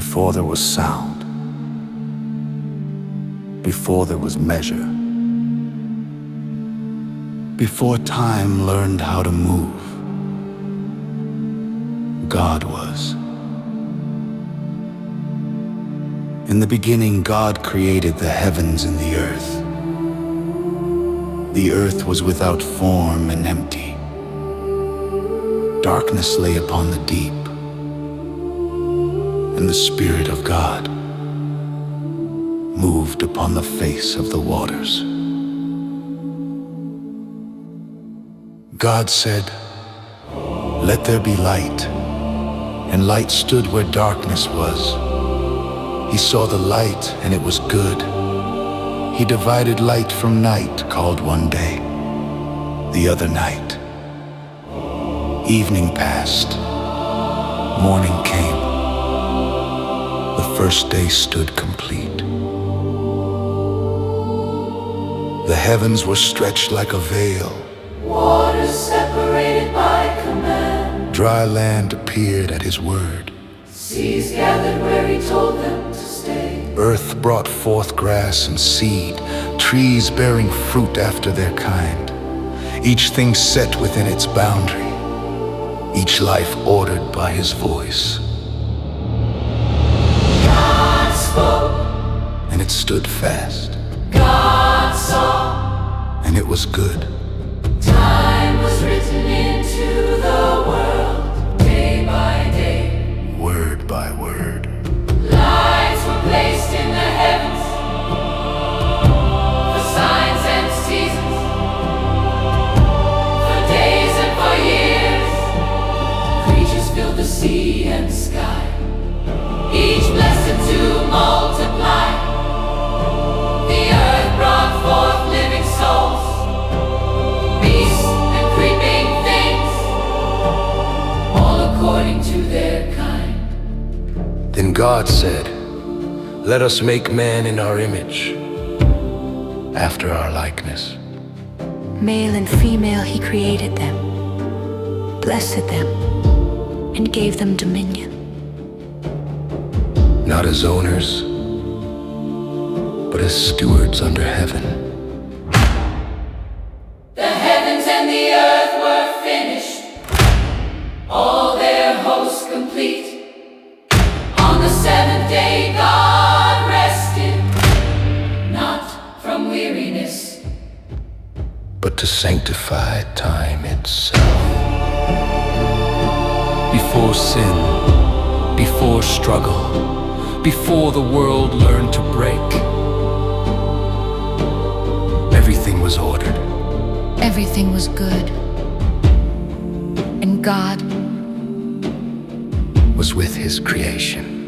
Before there was sound, before there was measure, before time learned how to move, God was. In the beginning, God created the heavens and the earth. The earth was without form and empty. Darkness lay upon the deep, and the Spirit of God moved upon the face of the waters. God said, "Let there be light," and light stood where darkness was. He saw the light, and it was good. He divided light from night, called one day, the other night. Evening passed, morning came. The first day stood complete. The heavens were stretched like a veil. Waters separated by command. Dry land appeared at his word. Seas gathered where he told them to stay. Earth brought forth grass and seed, trees bearing fruit after their kind. Each thing set within its boundary, each life ordered by his voice. God spoke, And it stood fast, God saw. and it was good. Time was written into the world, day by day. Word by word. Lines were placed in the heavens for signs and seasons, for days and for years. Creatures filled the sea and sky, each blessed to multiply. The earth brought forth living souls, beasts and creeping things, all according to their kind. Then God said, "Let us make man in our image, after our likeness." Male and female he created them, blessed them, and gave them dominion. Not as owners, but as stewards under heaven. The heavens and the earth were finished, all their hosts complete. On the seventh day God rested, not from weariness, but to sanctify time itself. Before sin, before struggle, before the world learned to break, everything was ordered. Everything was good, and God Was with his creation.